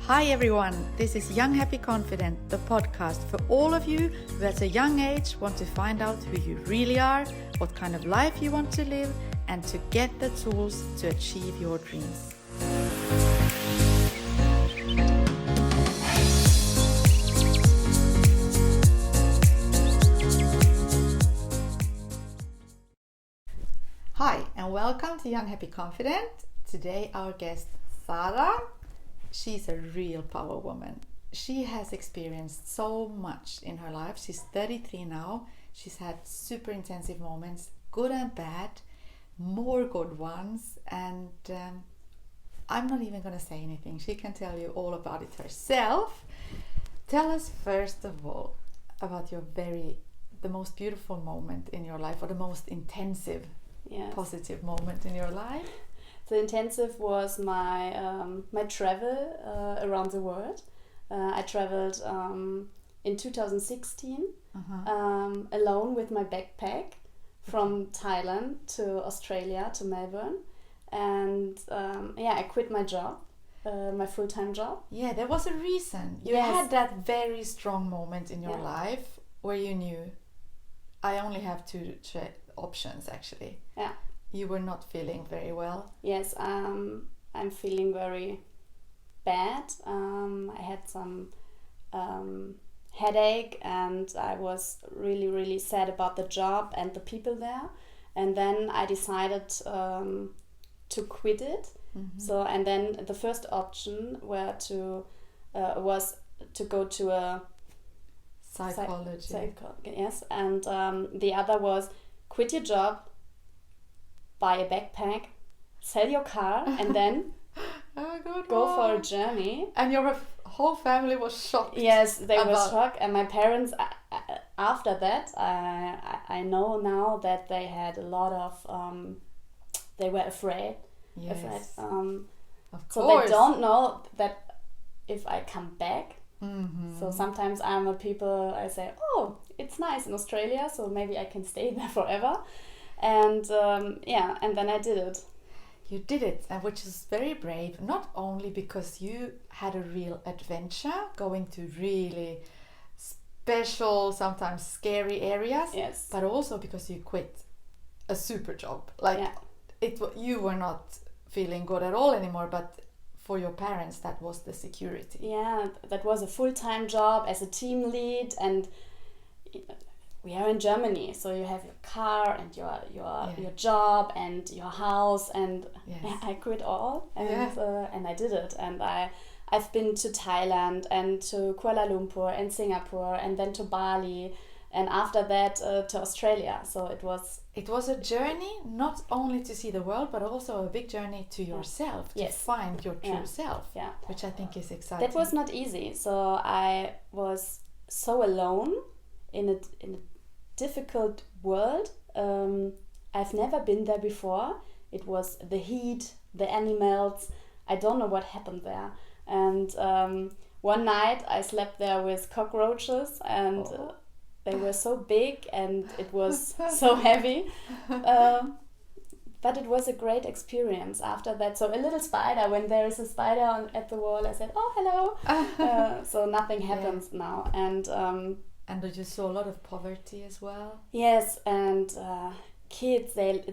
Hi everyone, this is Young Happy Confident, the podcast for all of you who at a young age want to find out who you really are, what kind of life you want to live, and to get the tools to achieve your dreams. Hi and welcome to Young Happy Confident. Today our guest Sara. She's a real power woman. She has experienced so much in her life. She's 33 now. She's had super intensive moments, good and bad, more good ones, and I'm not even going to say anything. She can tell you all about it herself. Tell us first of all about the most beautiful moment in your life, or the most intensive, positive moment in your life. The intensive was my my travel around the world. I traveled in 2016 alone with my backpack from Thailand to Australia to Melbourne, and I quit my job, my full-time job. Yeah, there was a reason. You had that very strong moment in your life where you knew, I only have two options actually. Yeah. You were not feeling very well. Yes, I'm feeling very bad. I had some headache, and I was really, really sad about the job and the people there. And then I decided to quit it. Mm-hmm. So, and then the first option was to go to a psychology. Yes, and the other was quit your job, buy a backpack, sell your car, and then go for a journey. And your whole family was shocked. Yes, they were shocked. And my parents, after that, I know now that they had a lot of, they were afraid. Yes. Of course. So they don't know that if I come back. Mm-hmm. So sometimes I say, oh, it's nice in Australia, so maybe I can stay there forever. And and then I did it. You did it, which is very brave, not only because you had a real adventure going to really special, sometimes scary areas, yes, but also because you quit a super job. You were not feeling good at all anymore, but for your parents that was the security. Yeah, that was a full-time job as a team lead, and we are in Germany, so you have your car and your job and your house, and I quit all, and I did it, and I've been to Thailand and to Kuala Lumpur and Singapore and then to Bali, and after that to Australia. So it was a journey, not only to see the world, but also a big journey to yourself, to find your true self, which I think is exciting. That was not easy. So I was so alone in a difficult world. I've never been there before. It was the heat, the animals. I don't know what happened there. And one night I slept there with cockroaches, and they were so big and it was so heavy. But it was a great experience after that. So a little spider, when there is a spider at the wall, I said, oh, hello. So nothing happens now. And you saw a lot of poverty as well. Yes, and kids, they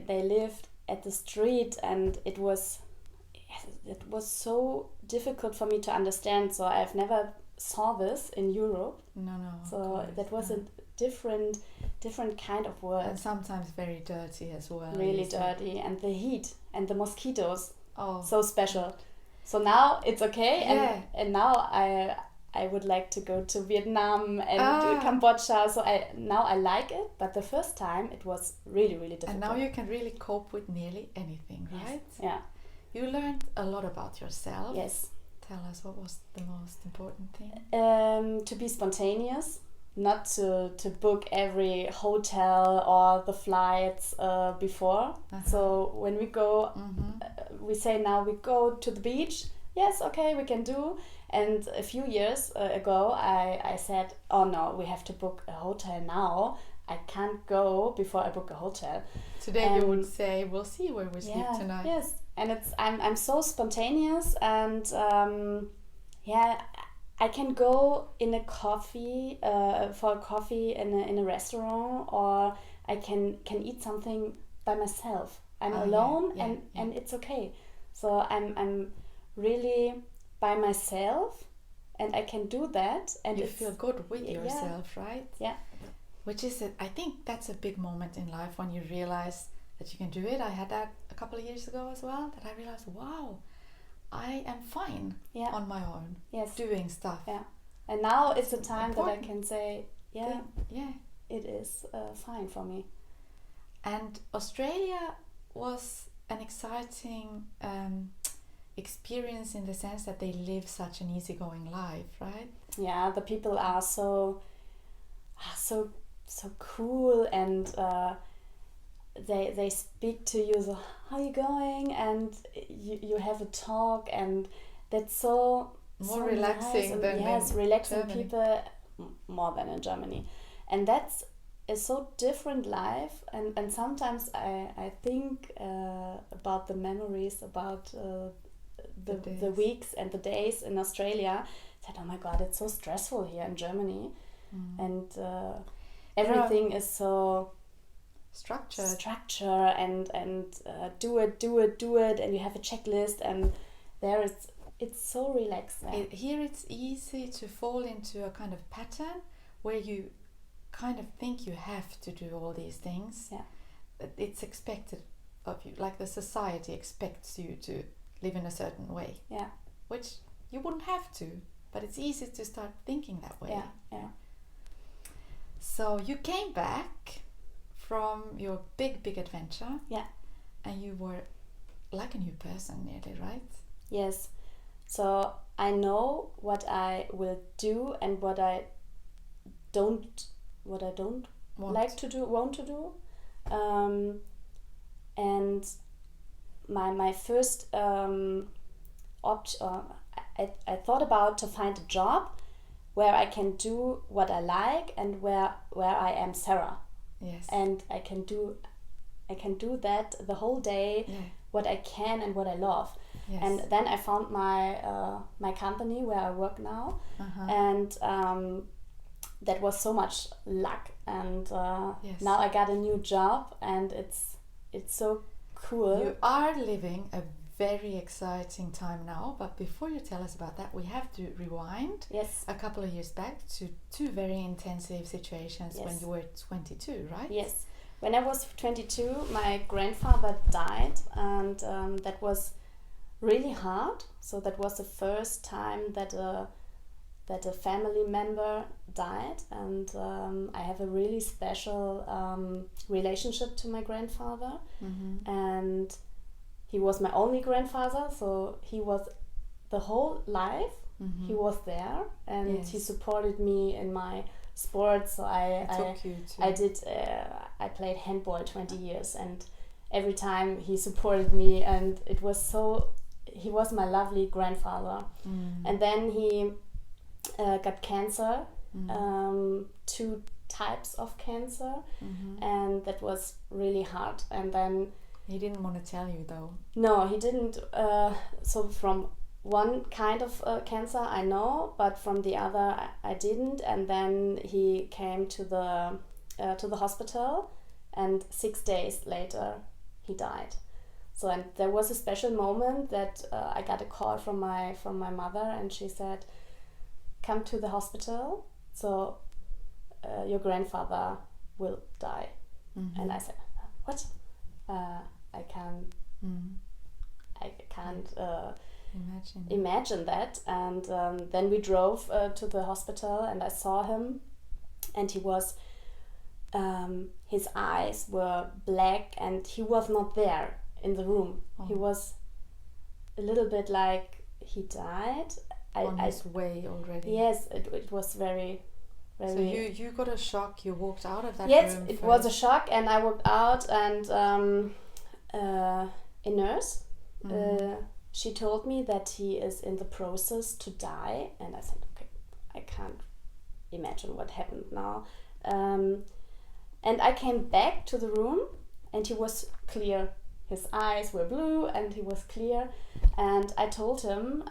lived at the street, and it was so difficult for me to understand. So I've never saw this in Europe. No. So that was a different kind of world. And sometimes very dirty as well. Really dirty, and the heat and the mosquitoes. Oh, so special. So now it's okay, and now I would like to go to Vietnam and Cambodia. So I like it, but the first time it was really, really difficult. And now you can really cope with nearly anything, right? Yes. Yeah. You learned a lot about yourself. Yes. Tell us, what was the most important thing? To be spontaneous, not to book every hotel or the flights before. So when we go, we say now we go to the beach. Yes, okay, we can do. And a few years ago, I said, oh no, we have to book a hotel now. I can't go before I book a hotel. Today you would say, we'll see where we sleep tonight. Yes, and I'm so spontaneous, and Yeah, I can go in a coffee for a coffee in a restaurant, or I can eat something by myself. I'm alone, and it's okay. So I'm really by myself, and I can do that, and you feel good with yourself, right? Yeah. Which is I think that's a big moment in life when you realize that you can do it. I had that a couple of years ago as well, that I realized, wow, I am fine on my own, doing stuff. Yeah, and now it's a time that I can say, it is fine for me. And Australia was an exciting experience in the sense that they live such an easygoing life, right? Yeah, the people are so cool, and they speak to you, so how are you going, and you have a talk, and that's so relaxing nice. than relaxing Germany. People more than in Germany, and that's a so different life, and sometimes I think about the memories, about the weeks and the days in Australia, that oh my god, it's so stressful here in Germany. And everything is so structure and do it, and you have a checklist, and it's so relaxing. Here it's easy to fall into a kind of pattern where you kind of think you have to do all these things. It's expected of you, like the society expects you to live in a certain way, which you wouldn't have to, but it's easy to start thinking that way. So you came back from your big adventure, and you were like a new person nearly, right? Yes. So I know what I will do and what I don't want to do. And my first option, I thought about to find a job where I can do what I like, and where I am Sarah. Yes. And I can do that the whole day, what I can and what I love. Yes. And then I found my company where I work now, and that was so much luck. And now I got a new job, and it's so cool. You are living a very exciting time now, but before you tell us about that, we have to rewind a couple of years back to two very intensive situations when you were 22, right? Yes. When I was 22, my grandfather died, and that was really hard. So that was the first time that a family member died, and I have a really special relationship to my grandfather, and he was my only grandfather, so he was the whole life. He was there, and he supported me in my sports. So I played handball 20 years, and every time he supported me, and he was my lovely grandfather. And then he got cancer, 2 types of cancer, and that was really hard. And then he didn't want to tell you, though. No, he didn't. So from one kind of cancer I know, but from the other I didn't. And then he came to the hospital, and 6 days later he died. So, and there was a special moment that I got a call from my mother, and she said, "Come to the hospital. So your grandfather will die." And I said, "What? I can't imagine that." And then we drove to the hospital, and I saw him, and he was his eyes were black, and he was not there in the room. He was a little bit like he died. On his way already. Yes, it was very. So you got a shock. You walked out of that room. Yes, it was a shock, and I walked out, and a nurse, she told me that he is in the process to die, and I said, okay, I can't imagine what happened now. And I came back to the room, and he was clear. His eyes were blue, and he was clear. And I told him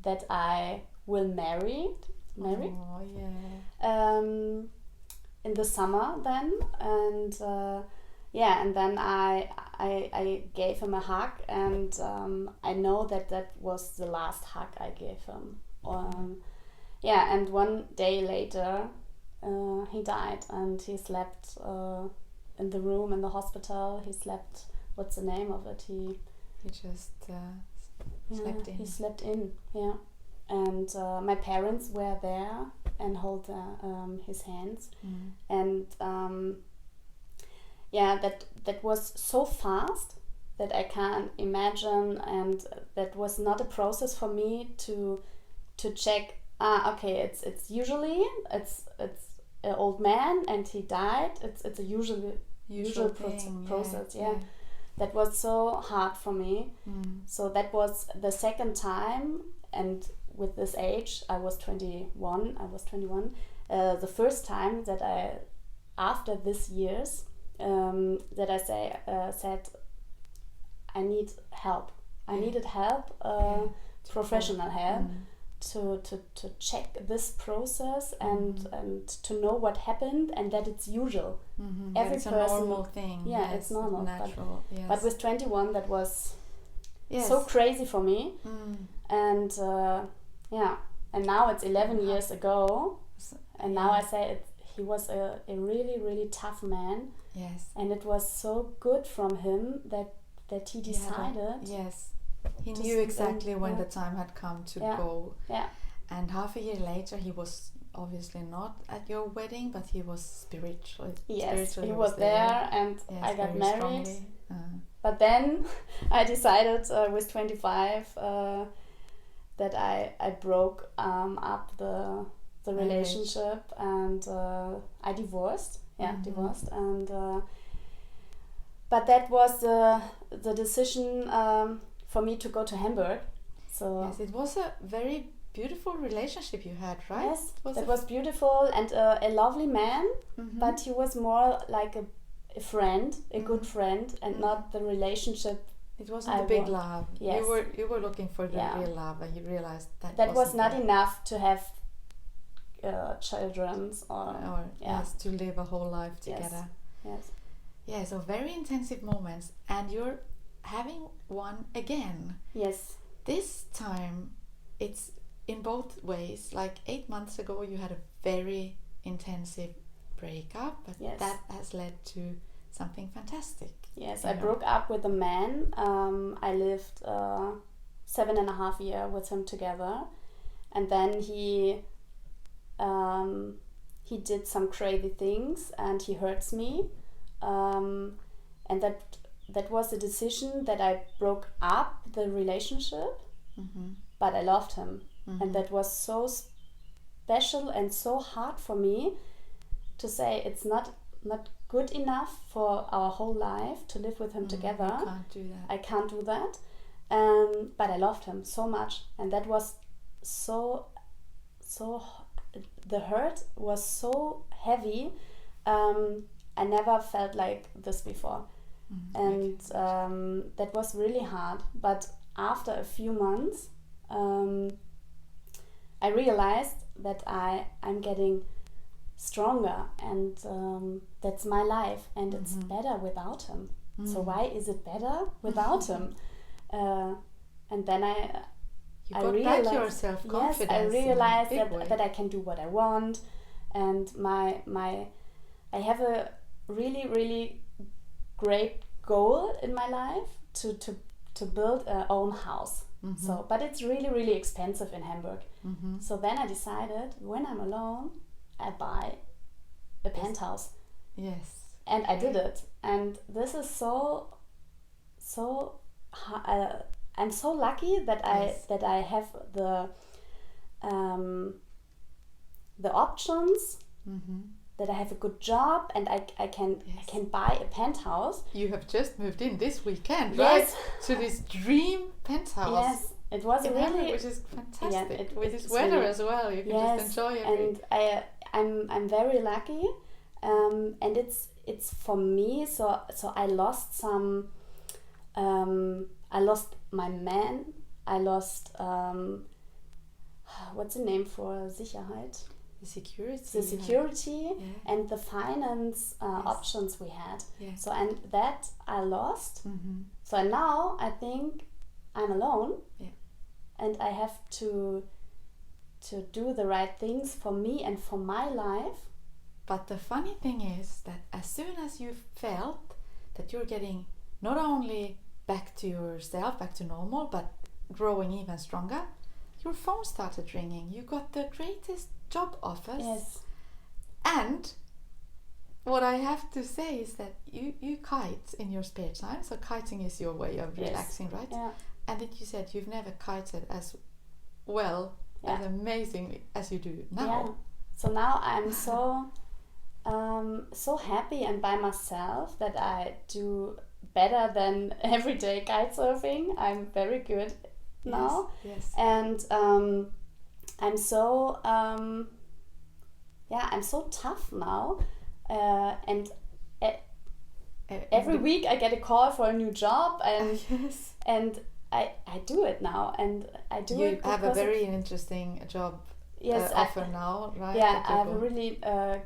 that I will marry. Oh, yeah. In the summer then, and and then I gave him a hug, and I know that was the last hug I gave him. And one day later, he died, and he slept in the room in the hospital. He slept. What's the name of it? He just slept in. He slept in. Yeah, and my parents were there and hold his hands, and that was so fast that I can't imagine, and that was not a process for me to check. Okay, it's usually it's an old man and he died. It's a usual process. Yeah. That was so hard for me. So that was the second time, and with this age, I was 21. The first time that I, after this years, that I said, I need help. I needed help, professional help, to check this process and to know what happened, and that it's usual. Every person, a normal thing. Yeah, it's normal. Natural. But with 21, that was so crazy for me. And and now it's 11 years ago, and now I say he was a really, really tough man. Yes. And it was so good from him that he decided. Yes. He knew exactly when the time had come to go. Yeah. And half a year later, he was obviously not at your wedding, but he was spiritually. Yes, he was there, and I got married. But then I decided with 25 that I broke up the relationship, and I divorced. Yeah, divorced, and but that was the decision for me to go to Hamburg. So yes, it was a very beautiful relationship you had, right? Yes, it was beautiful, and a lovely man, but he was more like a friend, a good friend, and not the relationship. It wasn't the big love. Yes. You were looking for the real love, and you realized that was not enough to have children or to live a whole life together. Yes. Yeah, so very intensive moments, and you're having one again. Yes. This time, it's in both ways. Like 8 months ago, you had a very intensive breakup, but that has led to something fantastic. Yes, I broke up with a man. I lived 7.5 years with him together, and then he did some crazy things, and he hurts me, and that was a decision that I broke up the relationship, but I loved him, and that was so special and so hard for me to say it's not good enough for our whole life to live with him together. You can't do that. I can't do that, but I loved him so much, and that was so the hurt was so heavy. I never felt like this before, and that was really hard. But after a few months, I realized that I'm getting stronger, and that's my life, and it's better without him. So why is it better without him? And then I realized, back your self-confidence. Yes, I realized that I can do what I want, and I have a really, really great goal in my life to build our own house. So, but it's really, really expensive in Hamburg. So then I decided, when I'm alone, I buy a penthouse. Yes. And I did it. And this is I'm so lucky that I have the options, that I have a good job, and I can buy a penthouse. You have just moved in this weekend, yes, right? To this dream penthouse. Yes, it was really, which is fantastic. Yeah, with this weather really, as well, you can just enjoy it. And I'm very lucky, and it's for me. So I lost some. I lost my man. I lost what's the name for Sicherheit? The security. The security and the finance options we had. Yes. So, and that I lost. Mm-hmm. So now I think I'm alone. Yeah. And I have to do the right things for me and for my life. But the funny thing is that as soon as you felt that you're getting not only back to yourself, back to normal, but growing even stronger, your phone started ringing. You got the greatest job offers. Yes. And what I have to say is that you kite in your spare time. So kiting is your way of relaxing, right? Yeah. And that you said you've never kited as well, as amazing as you do now. Yeah. So now I'm so happy and by myself that I do better than everyday kite surfing. I'm very good now. Yes. And I'm so I'm so tough now. And every week I get a call for a new job, and and I do it now, and I do it. You have a very interesting job offer now, right? Yeah, I have a really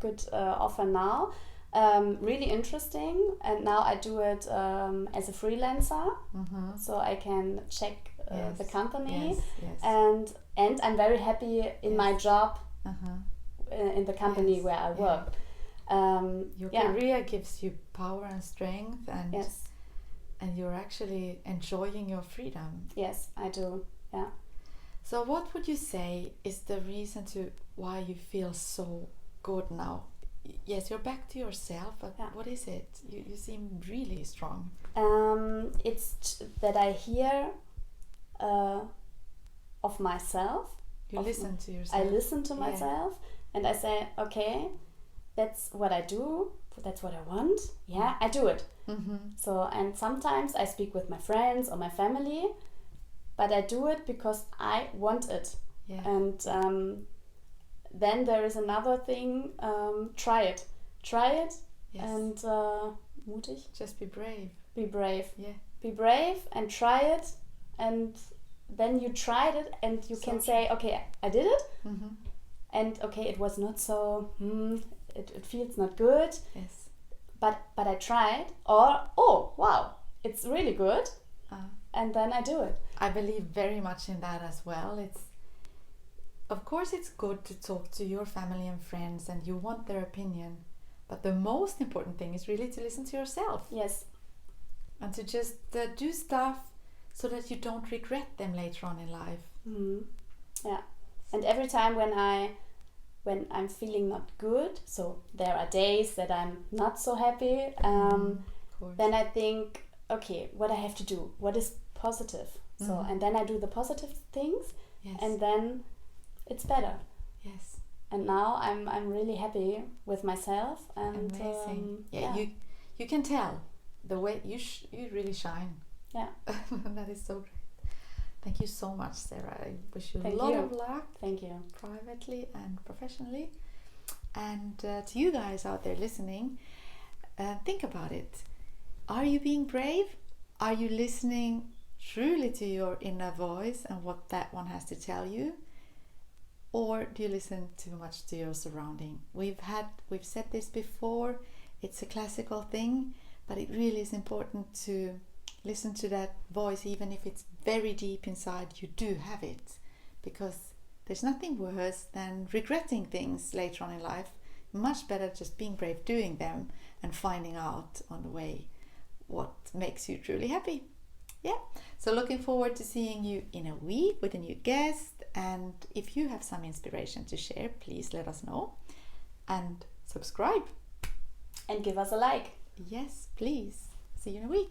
good offer now. Really interesting, and now I do it as a freelancer, so I can check the company, and I'm very happy in my job in the company where I work. Your career gives you power and strength, and you're actually enjoying your freedom. Yes, I do. Yeah. So what would you say is the reason to why you feel so good now? Yes, you're back to yourself, but what is it? You seem really strong. It's that I hear of myself. You listen to yourself. I listen to myself, and I say, okay, that's what I do. That's what I want. Yeah, I do it. Mm-hmm. So, and sometimes I speak with my friends or my family, but I do it because I want it. Yeah. And then there is another thing. Try it, and mutig. Just be brave. Be brave. Yeah. Be brave and try it, and then you tried it, and you can say, okay, I did it, and okay, it was not so. It feels not good. Yes. But I tried, or oh wow, it's really good, and then I do it. I believe very much in that as well. Of course it's good to talk to your family and friends, and you want their opinion, but the most important thing is really to listen to yourself. Yes. And to just do stuff so that you don't regret them later on in life. Mm-hmm. Yeah. And every time when I'm feeling not good, so there are days that I'm not so happy, then I think, okay, what I have to do, what is positive? So, and then I do the positive things, and then it's better. Yes. And now I'm really happy with myself, and amazing. You can tell the way you really shine. Yeah. That is so great. Thank you so much, Sarah. I wish you a lot of luck. Thank you. Privately and professionally. And to you guys out there listening, think about it. Are you being brave? Are you listening truly to your inner voice and what that one has to tell you? Or do you listen too much to your surrounding? We've said this before. It's a classical thing, but it really is important to listen to that voice, even if it's very deep inside. You do have it, because there's nothing worse than regretting things later on in life. Much better just being brave, doing them, and finding out on the way what makes you truly happy. Yeah, so looking forward to seeing you in a week with a new guest, and if you have some inspiration to share, please let us know and subscribe and give us a like. Yes, please. See you in a week.